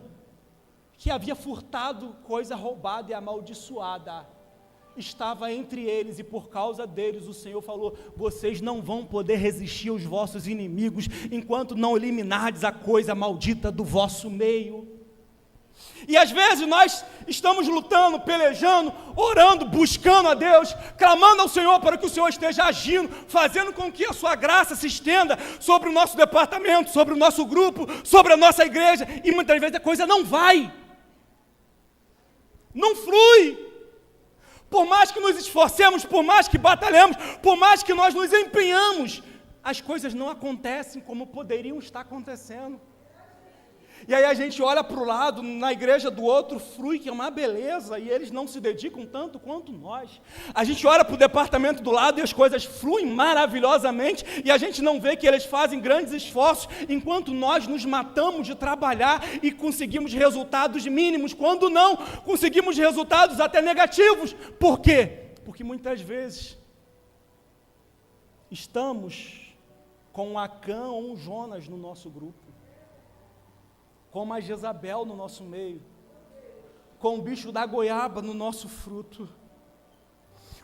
que havia furtado coisa roubada e amaldiçoada, estava entre eles, e por causa deles o Senhor falou: vocês não vão poder resistir aos vossos inimigos, enquanto não eliminardes a coisa maldita do vosso meio. E às vezes nós estamos lutando, pelejando, orando, buscando a Deus, clamando ao Senhor para que o Senhor esteja agindo, fazendo com que a sua graça se estenda sobre o nosso departamento, sobre o nosso grupo, sobre a nossa igreja, e muitas vezes a coisa não vai, não flui. Por mais que nos esforcemos, por mais que batalhemos, por mais que nós nos empenhamos, as coisas não acontecem como poderiam estar acontecendo. E aí a gente olha para o lado, na igreja do outro flui, que é uma beleza, e eles não se dedicam tanto quanto nós. A gente olha para o departamento do lado e as coisas fluem maravilhosamente, e a gente não vê que eles fazem grandes esforços, enquanto nós nos matamos de trabalhar e conseguimos resultados mínimos, quando não, conseguimos resultados até negativos. Por quê? Porque muitas vezes estamos com um Acã ou um Jonas no nosso grupo, com uma Jezabel no nosso meio, com o bicho da goiaba no nosso fruto.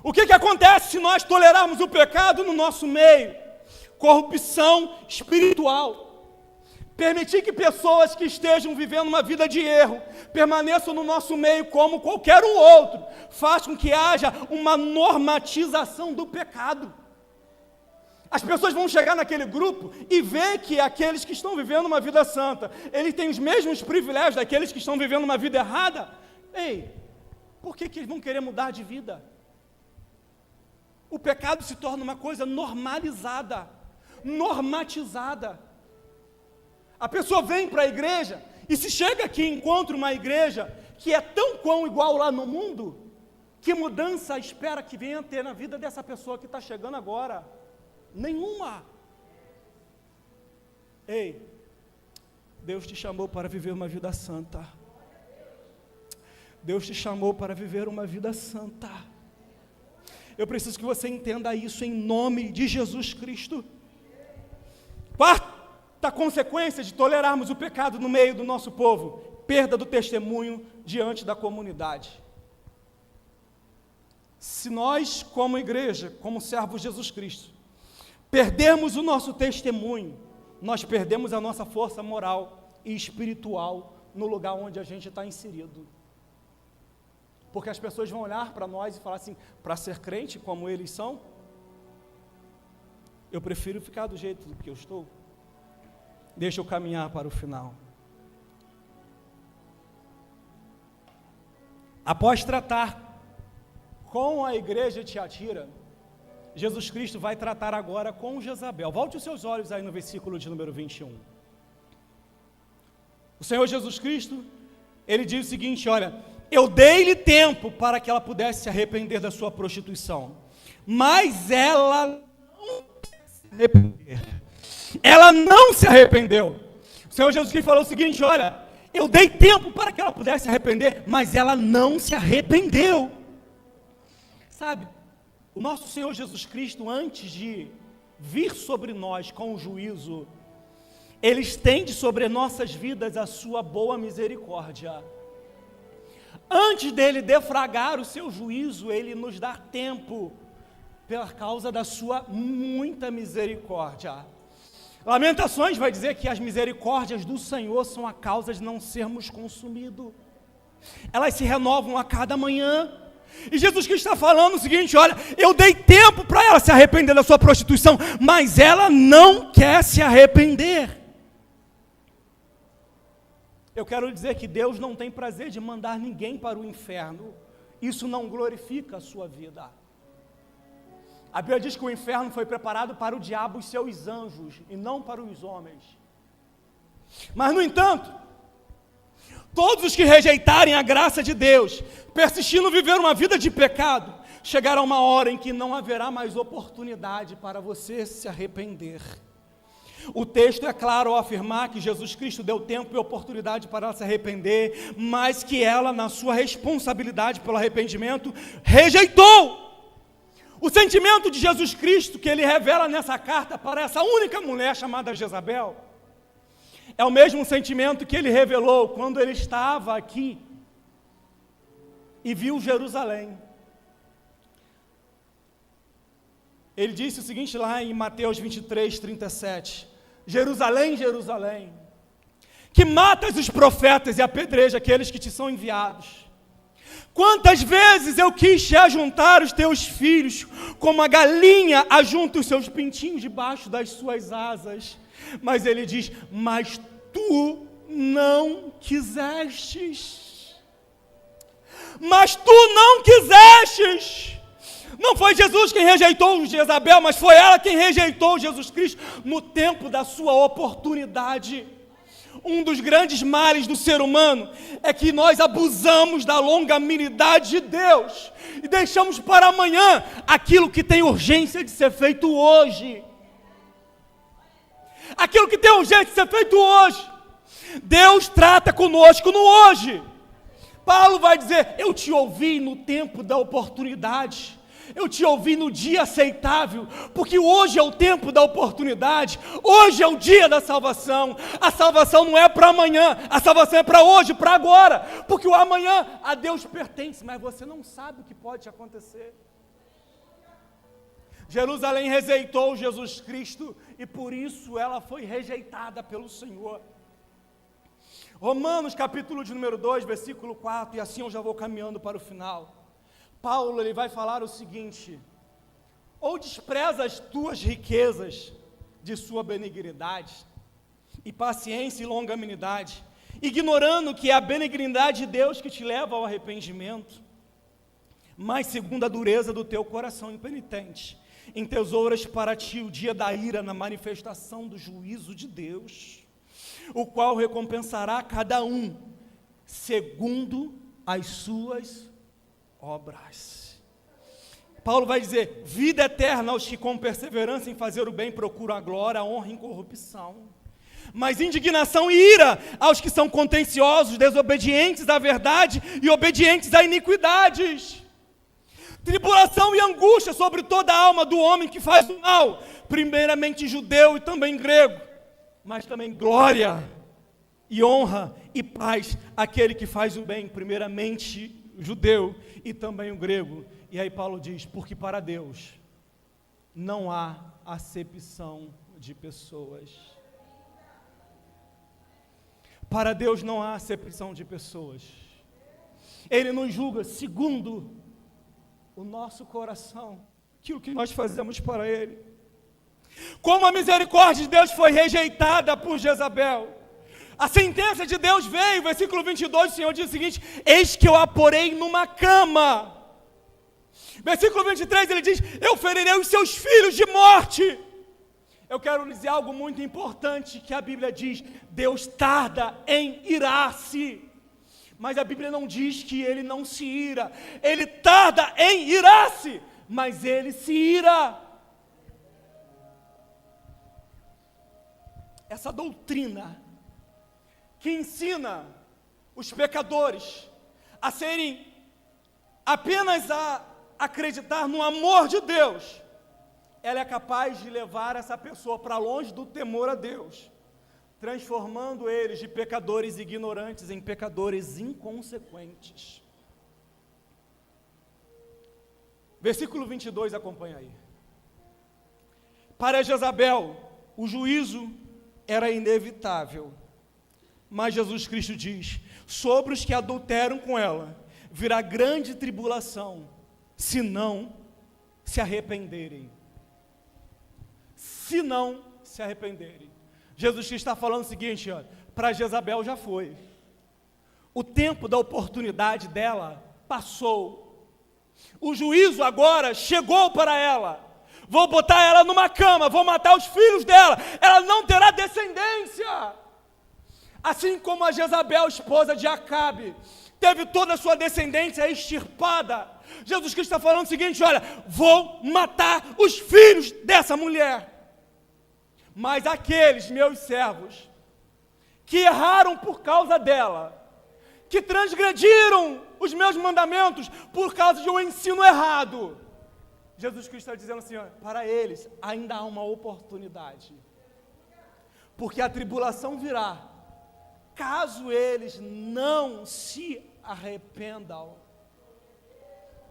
O que acontece se nós tolerarmos o pecado no nosso meio? Corrupção espiritual. Permitir que pessoas que estejam vivendo uma vida de erro permaneçam no nosso meio como qualquer um outro, faz com que haja uma normatização do pecado. As pessoas vão chegar naquele grupo e ver que aqueles que estão vivendo uma vida santa, eles têm os mesmos privilégios daqueles que estão vivendo uma vida errada. Ei, por que eles vão querer mudar de vida? O pecado se torna uma coisa normalizada, normatizada. A pessoa vem para a igreja e se chega aqui e encontra uma igreja que é tão quão igual lá no mundo, Que mudança espera que venha ter na vida dessa pessoa que está chegando agora? Nenhuma. Ei, Deus te chamou para viver uma vida santa. Deus te chamou para viver uma vida santa. Eu preciso que você entenda isso em nome de Jesus Cristo. Quarta consequência de tolerarmos o pecado no meio do nosso povo: perda do testemunho diante da comunidade. Se nós, como igreja, como servos de Jesus Cristo, perdermos o nosso testemunho, nós perdemos a nossa força moral e espiritual no lugar onde a gente está inserido. Porque as pessoas vão olhar para nós e falar assim: para ser crente como eles são, eu prefiro ficar do jeito que eu estou. Deixa eu caminhar para o final. Após tratar com a igreja de Tiatira, Jesus Cristo vai tratar agora com Jezabel. Volte os seus olhos aí no versículo de número 21. O Senhor Jesus Cristo, ele diz o seguinte: olha, eu dei-lhe tempo para que ela pudesse se arrepender da sua prostituição, mas ela não se arrependeu. Ela não se arrependeu. O Senhor Jesus Cristo falou o seguinte: olha, eu dei tempo para que ela pudesse se arrepender, mas ela não se arrependeu. Sabe, o nosso Senhor Jesus Cristo, antes de vir sobre nós com o juízo, Ele estende sobre nossas vidas a sua boa misericórdia. Antes dele defragrar o seu juízo, Ele nos dá tempo, pela causa da sua muita misericórdia. Lamentações vai dizer que as misericórdias do Senhor são a causa de não sermos consumidos. Elas se renovam a cada manhã. E Jesus Cristo está falando o seguinte: olha, eu dei tempo para ela se arrepender da sua prostituição, mas ela não quer se arrepender. Eu quero dizer que Deus não tem prazer de mandar ninguém para o inferno. Isso não glorifica a sua vida. A Bíblia diz que o inferno foi preparado para o diabo e seus anjos, e não para os homens. Mas, no entanto, todos os que rejeitarem a graça de Deus, persistindo viver uma vida de pecado, chegará uma hora em que não haverá mais oportunidade para você se arrepender. O texto é claro ao afirmar que Jesus Cristo deu tempo e oportunidade para ela se arrepender, mas que ela, na sua responsabilidade pelo arrependimento, rejeitou. O sentimento de Jesus Cristo que ele revela nessa carta para essa única mulher chamada Jezabel, é o mesmo sentimento que ele revelou quando ele estava aqui e viu Jerusalém. Ele disse o seguinte lá em Mateus 23, 37, Jerusalém, Jerusalém, que matas os profetas e apedreja aqueles que te são enviados. Quantas vezes eu quis te ajuntar os teus filhos, como a galinha ajunta os seus pintinhos debaixo das suas asas. Mas ele diz: mas tu não quisestes. Mas tu não quisestes. Não foi Jesus quem rejeitou Jezabel, mas foi ela quem rejeitou Jesus Cristo no tempo da sua oportunidade. Um dos grandes males do ser humano é que nós abusamos da longanimidade de Deus e deixamos para amanhã aquilo que tem urgência de ser feito hoje. Aquilo que tem urgência de ser feito hoje. Deus trata conosco no hoje. Paulo vai dizer: eu te ouvi no tempo da oportunidade. Eu te ouvi no dia aceitável, porque hoje é o tempo da oportunidade, hoje é o dia da salvação. A salvação não é para amanhã, a salvação é para hoje, para agora, porque o amanhã a Deus pertence, mas você não sabe o que pode acontecer. Jerusalém rejeitou Jesus Cristo e por isso ela foi rejeitada pelo Senhor. Romanos capítulo de número 2, versículo 4, e assim eu já vou caminhando para o final. Paulo, ele vai falar o seguinte: ou despreza as tuas riquezas de sua benignidade, e paciência e longanimidade, ignorando que é a benignidade de Deus que te leva ao arrependimento, mas segundo a dureza do teu coração impenitente, entesouras para ti o dia da ira na manifestação do juízo de Deus, o qual recompensará cada um segundo as suas obras. Paulo vai dizer, vida eterna aos que com perseverança em fazer o bem procuram a glória, a honra e incorrupção. Mas indignação e ira aos que são contenciosos, desobedientes à verdade e obedientes a iniquidades. Tribulação e angústia sobre toda a alma do homem que faz o mal, primeiramente judeu e também grego, mas também glória e honra e paz àquele que faz o bem, primeiramente judeu e também o grego. E aí Paulo diz, porque para Deus não há acepção de pessoas. Para Deus não há acepção de pessoas. Ele nos julga segundo o nosso coração, aquilo que nós fazemos para Ele. Como a misericórdia de Deus foi rejeitada por Jezabel, a sentença de Deus veio, versículo 22, o Senhor diz o seguinte, eis que eu a porei numa cama. Versículo 23, ele diz, eu ferirei os seus filhos de morte. Eu quero dizer algo muito importante que a Bíblia diz, Deus tarda em irar-se. Mas a Bíblia não diz que ele não se ira. Ele tarda em irar-se, mas ele se ira. Essa doutrina que ensina os pecadores a serem apenas a acreditar no amor de Deus, ela é capaz de levar essa pessoa para longe do temor a Deus, transformando eles de pecadores ignorantes em pecadores inconsequentes. Versículo 22, acompanha aí. Para Jezabel, o juízo era inevitável, mas Jesus Cristo diz, sobre os que adulteram com ela, virá grande tribulação, se não se arrependerem. Se não se arrependerem. Jesus Cristo está falando o seguinte, para Jezabel já foi. O tempo da oportunidade dela passou. O juízo agora chegou para ela. Vou botar ela numa cama, vou matar os filhos dela. Ela não terá descendência. Assim como a Jezabel, esposa de Acabe, teve toda a sua descendência extirpada. Jesus Cristo está falando o seguinte, olha, vou matar os filhos dessa mulher. Mas aqueles meus servos, que erraram por causa dela, que transgrediram os meus mandamentos por causa de um ensino errado, Jesus Cristo está dizendo assim, para eles ainda há uma oportunidade, porque a tribulação virá, caso eles não se arrependam.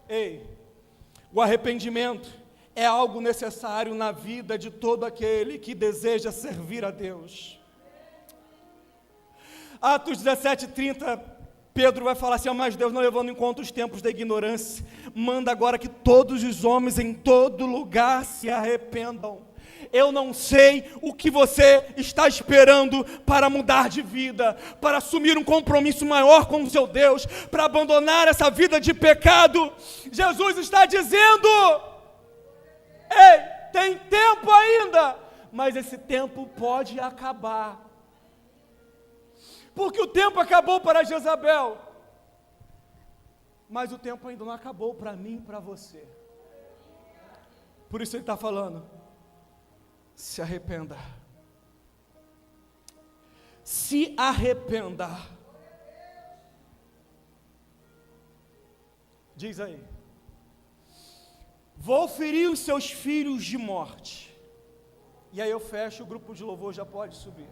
Ei, o arrependimento é algo necessário na vida de todo aquele que deseja servir a Deus. Atos 17:30, Pedro vai falar assim, mas Deus, não levando em conta os tempos da ignorância, manda agora que todos os homens em todo lugar se arrependam. Eu não sei o que você está esperando para mudar de vida, para assumir um compromisso maior com o seu Deus, para abandonar essa vida de pecado. Jesus está dizendo, ei, tem tempo ainda, mas esse tempo pode acabar. Porque o tempo acabou para Jezabel, mas o tempo ainda não acabou para mim e para você. Por isso ele está falando, se arrependa. Se arrependa. Diz aí. Vou ferir os seus filhos de morte. E aí eu fecho, o grupo de louvor já pode subir.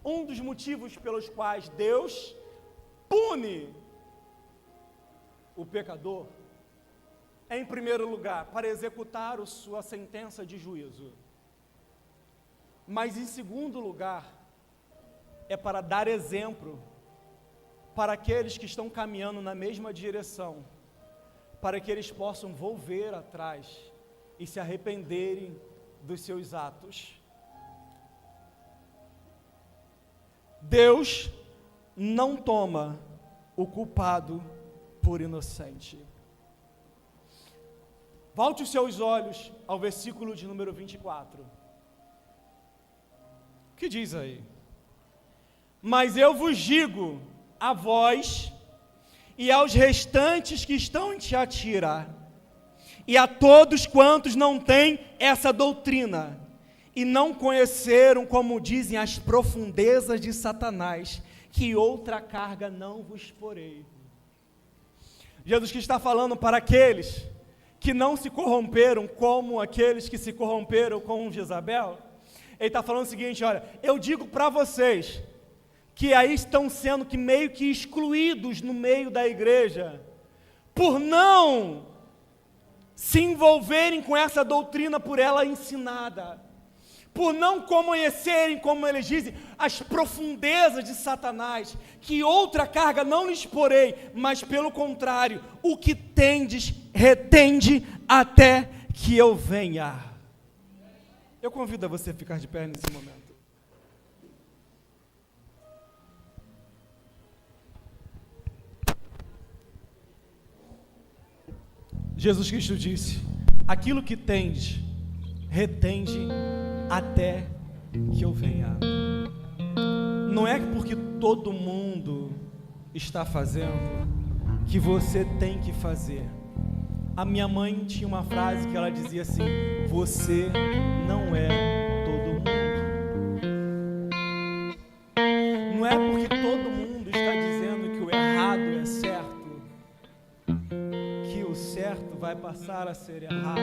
Um dos motivos pelos quais Deus pune o pecador é, em primeiro lugar, para executar sua sentença de juízo. Mas, em segundo lugar, é para dar exemplo para aqueles que estão caminhando na mesma direção, para que eles possam volver atrás e se arrependerem dos seus atos. Deus não toma o culpado por inocente. Volte os seus olhos ao versículo de número 24. O que diz aí? Mas eu vos digo, a vós e aos restantes que estão em Tiatira, e a todos quantos não têm essa doutrina, e não conheceram, como dizem, as profundezas de Satanás, que outra carga não vos porei. Jesus que está falando para aqueles que não se corromperam como aqueles que se corromperam com Jezabel. Ele está falando o seguinte: olha, eu digo para vocês que aí estão sendo que meio que excluídos no meio da igreja, por não se envolverem com essa doutrina por ela ensinada, por não conhecerem, como eles dizem, as profundezas de Satanás, que outra carga não lhes porei, mas pelo contrário, o que tendes, retende até que eu venha. Eu convido a você a ficar de pé nesse momento. Jesus Cristo disse: aquilo que tendes, retende até que eu venha. Não é porque todo mundo está fazendo que você tem que fazer. A minha mãe tinha uma frase que ela dizia assim: você não é todo mundo. Não é porque todo mundo está dizendo que o errado é certo que o certo vai passar a ser errado.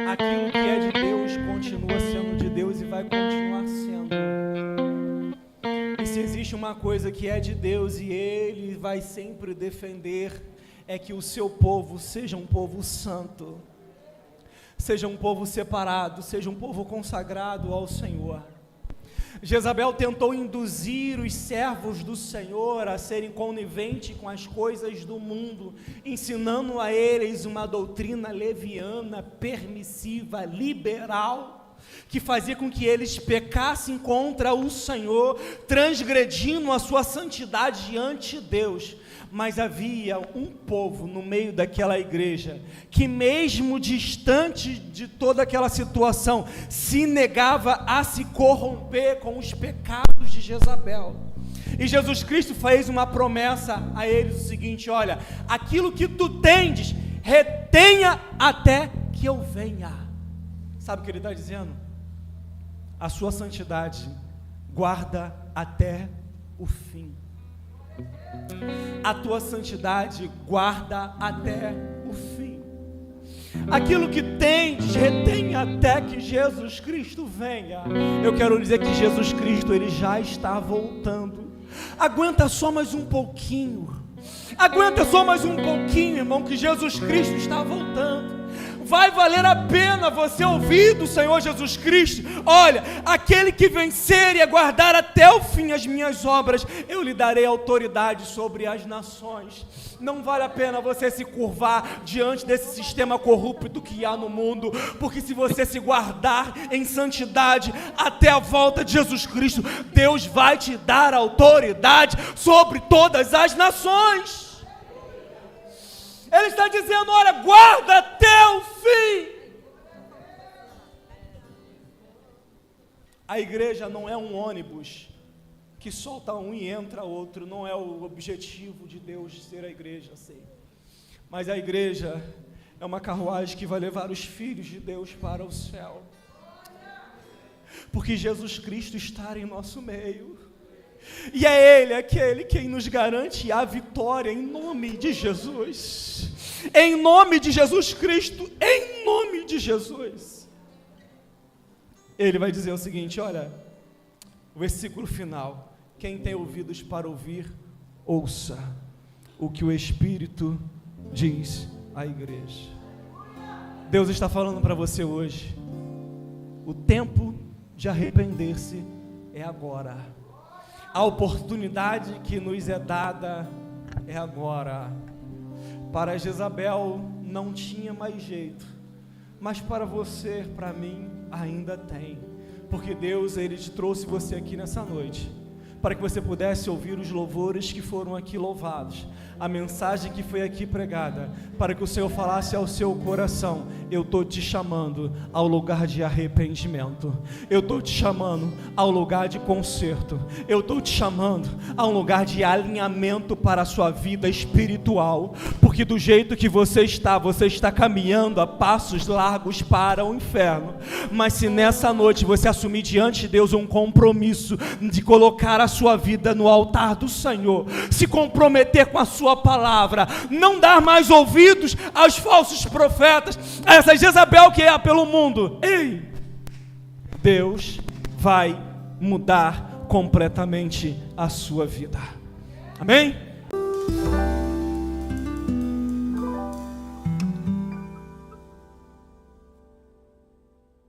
Aquilo que é de Deus continua sendo de Deus e vai continuar sendo. E se existe uma coisa que é de Deus e Ele vai sempre defender, é que o seu povo seja um povo santo, seja um povo separado, seja um povo consagrado ao Senhor. Jezabel tentou induzir os servos do Senhor a serem coniventes com as coisas do mundo, ensinando a eles uma doutrina leviana, permissiva, liberal, que fazia com que eles pecassem contra o Senhor, transgredindo a sua santidade diante de Deus. Mas havia um povo no meio daquela igreja, que mesmo distante de toda aquela situação, se negava a se corromper com os pecados de Jezabel. E Jesus Cristo fez uma promessa a eles, o seguinte: olha, aquilo que tu tendes, retenha até que eu venha. Sabe o que ele está dizendo? A sua santidade guarda até o fim. A tua santidade guarda até o fim. Aquilo que tens, retém até que Jesus Cristo venha. Eu quero dizer que Jesus Cristo, Ele já está voltando. Aguenta só mais um pouquinho. Aguenta só mais um pouquinho, irmão, que Jesus Cristo está voltando. Vai valer a pena você ouvir do Senhor Jesus Cristo: olha, aquele que vencer e aguardar até o fim as minhas obras, eu lhe darei autoridade sobre as nações. Não vale a pena você se curvar diante desse sistema corrupto que há no mundo, porque se você se guardar em santidade até a volta de Jesus Cristo, Deus vai te dar autoridade sobre todas as nações. Ele está dizendo: olha, guarda até o fim. A igreja não é um ônibus que solta um e entra outro. Não é o objetivo de Deus de ser a igreja, sei. Mas a igreja é uma carruagem que vai levar os filhos de Deus para o céu, porque Jesus Cristo está em nosso meio. E é Ele aquele quem nos garante a vitória em nome de Jesus. Em nome de Jesus Cristo, em nome de Jesus. Ele vai dizer o seguinte: olha, o versículo final: quem tem ouvidos para ouvir, ouça o que o Espírito diz à igreja. Deus está falando para você hoje: o tempo de arrepender-se é agora. A oportunidade que nos é dada é agora. Para Jezabel não tinha mais jeito, mas para você, para mim, ainda tem. Porque Deus, Ele te trouxe você aqui nessa noite, para que você pudesse ouvir os louvores que foram aqui louvados, a mensagem que foi aqui pregada, para que o Senhor falasse ao seu coração: eu estou te chamando ao lugar de arrependimento, eu estou te chamando ao lugar de conserto, eu estou te chamando a um lugar de alinhamento para a sua vida espiritual, porque do jeito que você está caminhando a passos largos para o inferno. Mas se nessa noite você assumir diante de Deus um compromisso de colocar a sua vida no altar do Senhor, se comprometer com a sua palavra, não dar mais ouvidos aos falsos profetas, a essa Jezabel que é pelo mundo, ei, Deus vai mudar completamente a sua vida. Amém?